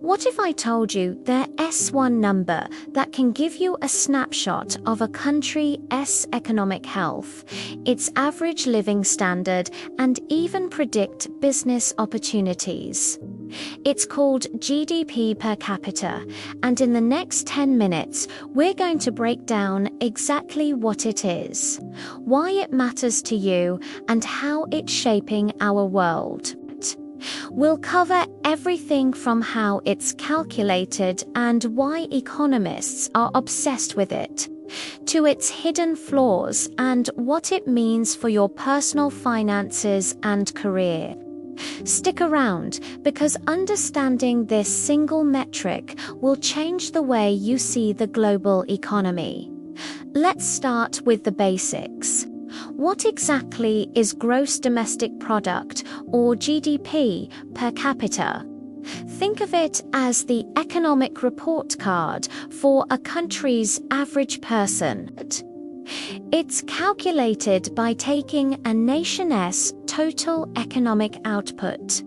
What if I told you their S1 number that can give you a snapshot of a country's economic health, its average living standard, and even predict business opportunities? It's called GDP per capita, and in the next 10 minutes, we're going to break down exactly what it is, why it matters to you, and how it's shaping our world. We'll cover everything from how it's calculated and why economists are obsessed with it, to its hidden flaws and what it means for your personal finances and career. Stick around, because understanding this single metric will change the way you see the global economy. Let's start with the basics. What exactly is gross domestic product, or GDP, per capita? Think of it as the economic report card for a country's average person. It's calculated by taking a nation's total economic output.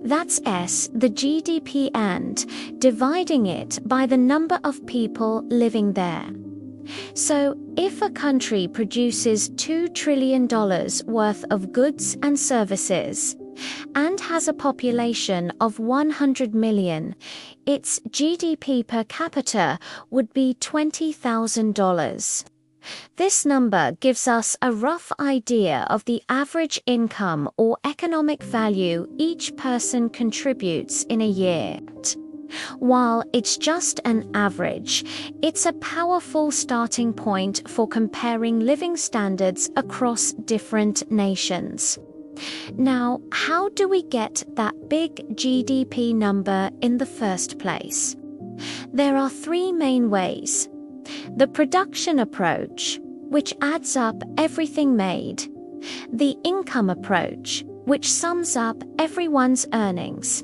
That's S, the GDP, and dividing it by the number of people living there. So, if a country produces $2 trillion worth of goods and services and has a population of 100 million, its GDP per capita would be $20,000. This number gives us a rough idea of the average income or economic value each person contributes in a year. While it's just an average, it's a powerful starting point for comparing living standards across different nations. Now, how do we get that big GDP number in the first place? There are three main ways. The production approach, which adds up everything made. The income approach, which sums up everyone's earnings.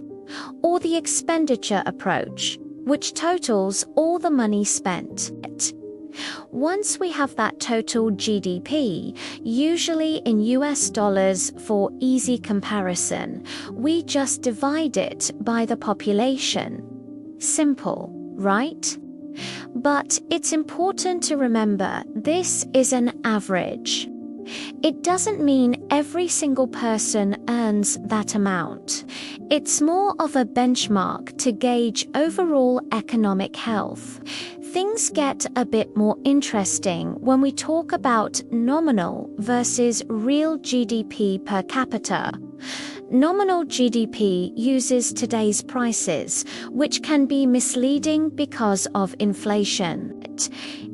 Or the expenditure approach, which totals all the money spent. Once we have that total GDP, usually in US dollars for easy comparison, we just divide it by the population. Simple, right? But it's important to remember this is an average. It doesn't mean every single person earns that amount. It's more of a benchmark to gauge overall economic health. Things get a bit more interesting when we talk about nominal versus real GDP per capita. Nominal GDP uses today's prices, which can be misleading because of inflation.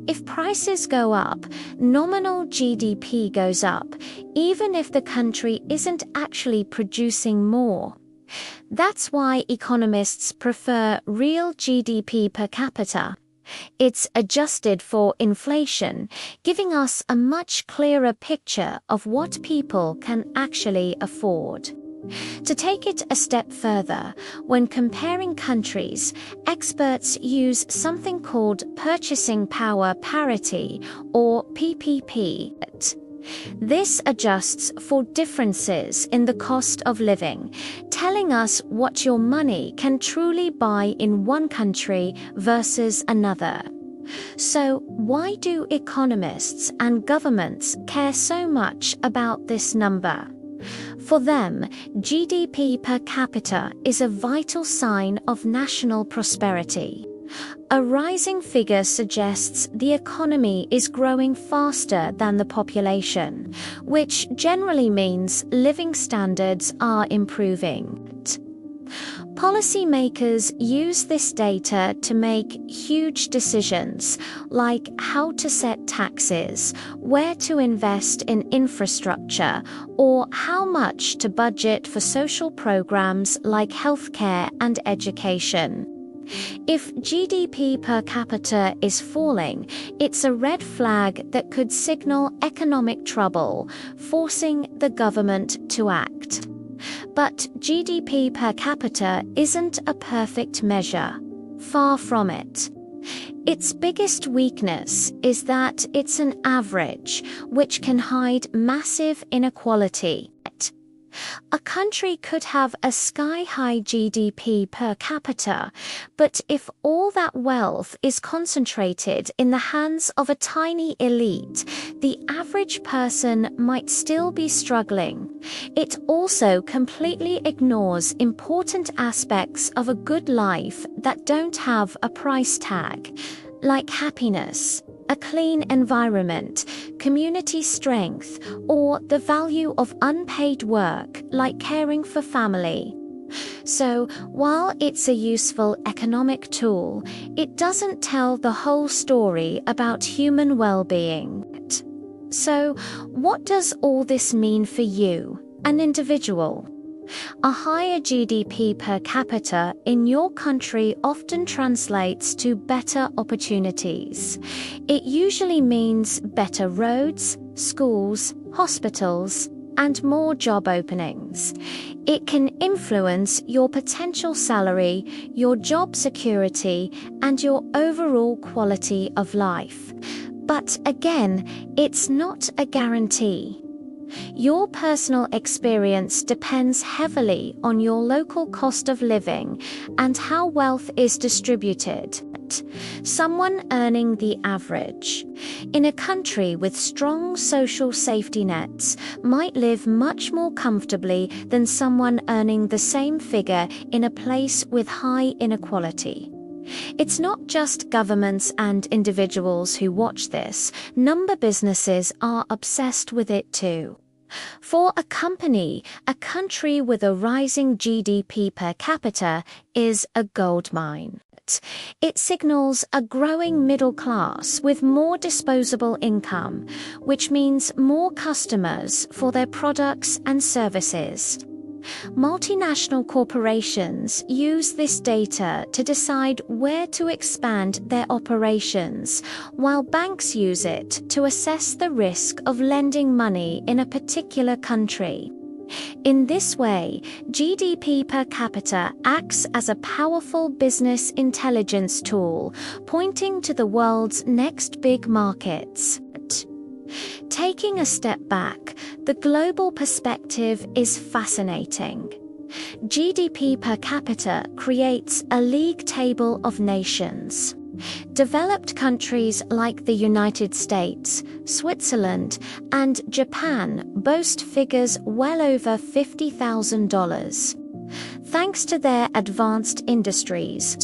If prices go up, nominal GDP goes up, even if the country isn't actually producing more. That's why economists prefer real GDP per capita. It's adjusted for inflation, giving us a much clearer picture of what people can actually afford. To take it a step further, when comparing countries, experts use something called purchasing power parity, or PPP. This adjusts for differences in the cost of living, telling us what your money can truly buy in one country versus another. So, why do economists and governments care so much about this number? For them, GDP per capita is a vital sign of national prosperity. A rising figure suggests the economy is growing faster than the population, which generally means living standards are improving. Policymakers use this data to make huge decisions, like how to set taxes, where to invest in infrastructure, or how much to budget for social programs like healthcare and education. If GDP per capita is falling, it's a red flag that could signal economic trouble, forcing the government to act. But GDP per capita isn't a perfect measure. Far from it. Its biggest weakness is that it's an average, which can hide massive inequality. A country could have a sky-high GDP per capita, but if all that wealth is concentrated in the hands of a tiny elite, the average person might still be struggling. It also completely ignores important aspects of a good life that don't have a price tag, like happiness, a clean environment, community strength, or the value of unpaid work like caring for family. So, while it's a useful economic tool, it doesn't tell the whole story about human well-being. So, what does all this mean for you, an individual? A higher GDP per capita in your country often translates to better opportunities. It usually means better roads, schools, hospitals, and more job openings. It can influence your potential salary, your job security, and your overall quality of life. But again, it's not a guarantee. Your personal experience depends heavily on your local cost of living and how wealth is distributed. Someone earning the average in a country with strong social safety nets might live much more comfortably than someone earning the same figure in a place with high inequality. It's not just governments and individuals who watch this. Number businesses are obsessed with it too. For a country with a rising GDP per capita is a gold mine. It signals a growing middle class with more disposable income, which means more customers for their products and services. Multinational corporations use this data to decide where to expand their operations, while banks use it to assess the risk of lending money in a particular country. In this way, GDP per capita acts as a powerful business intelligence tool, pointing to the world's next big markets. Taking a step back, the global perspective is fascinating. GDP per capita creates a league table of nations. Developed countries like the United States, Switzerland, and Japan boast figures well over $50,000, thanks to their advanced industries.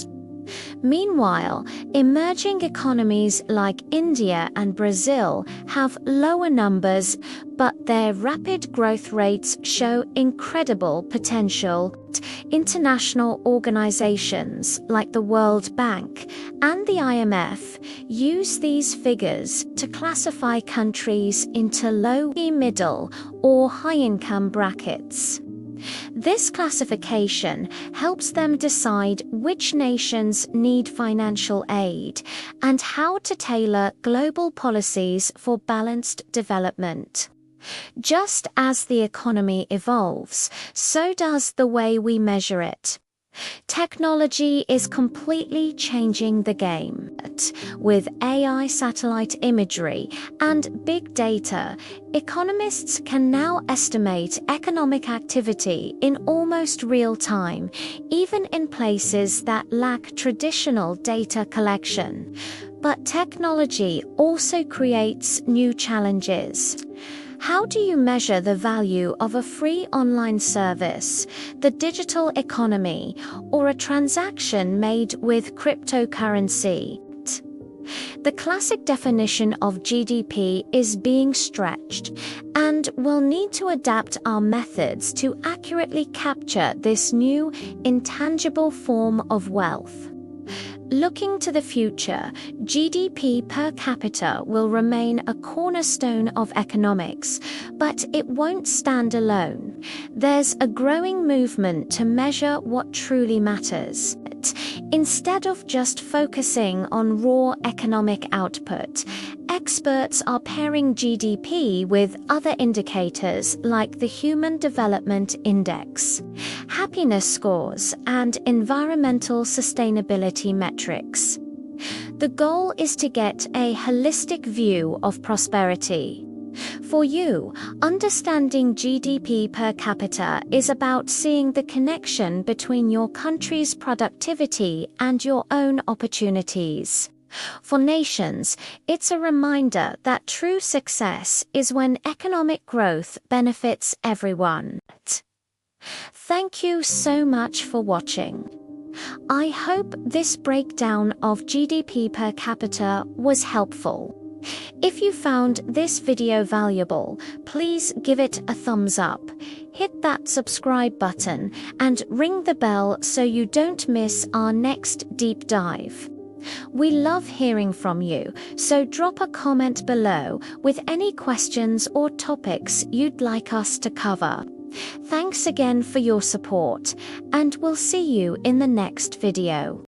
Meanwhile, emerging economies like India and Brazil have lower numbers, but their rapid growth rates show incredible potential. International organizations like the World Bank and the IMF use these figures to classify countries into low, middle, or high-income brackets. This classification helps them decide which nations need financial aid and how to tailor global policies for balanced development. Just as the economy evolves, so does the way we measure it. Technology is completely changing the game. With AI satellite imagery and big data, economists can now estimate economic activity in almost real time, even in places that lack traditional data collection. But technology also creates new challenges. How do you measure the value of a free online service, the digital economy, or a transaction made with cryptocurrency? The classic definition of GDP is being stretched, and we'll need to adapt our methods to accurately capture this new, intangible form of wealth. Looking to the future, GDP per capita will remain a cornerstone of economics, but it won't stand alone. There's a growing movement to measure what truly matters. Instead of just focusing on raw economic output, experts are pairing GDP with other indicators like the Human Development Index, happiness scores, and environmental sustainability metrics. The goal is to get a holistic view of prosperity. For you, understanding GDP per capita is about seeing the connection between your country's productivity and your own opportunities. For nations, it's a reminder that true success is when economic growth benefits everyone. Thank you so much for watching. I hope this breakdown of GDP per capita was helpful. If you found this video valuable, please give it a thumbs up, hit that subscribe button, and ring the bell so you don't miss our next deep dive. We love hearing from you, so drop a comment below with any questions or topics you'd like us to cover. Thanks again for your support, and we'll see you in the next video.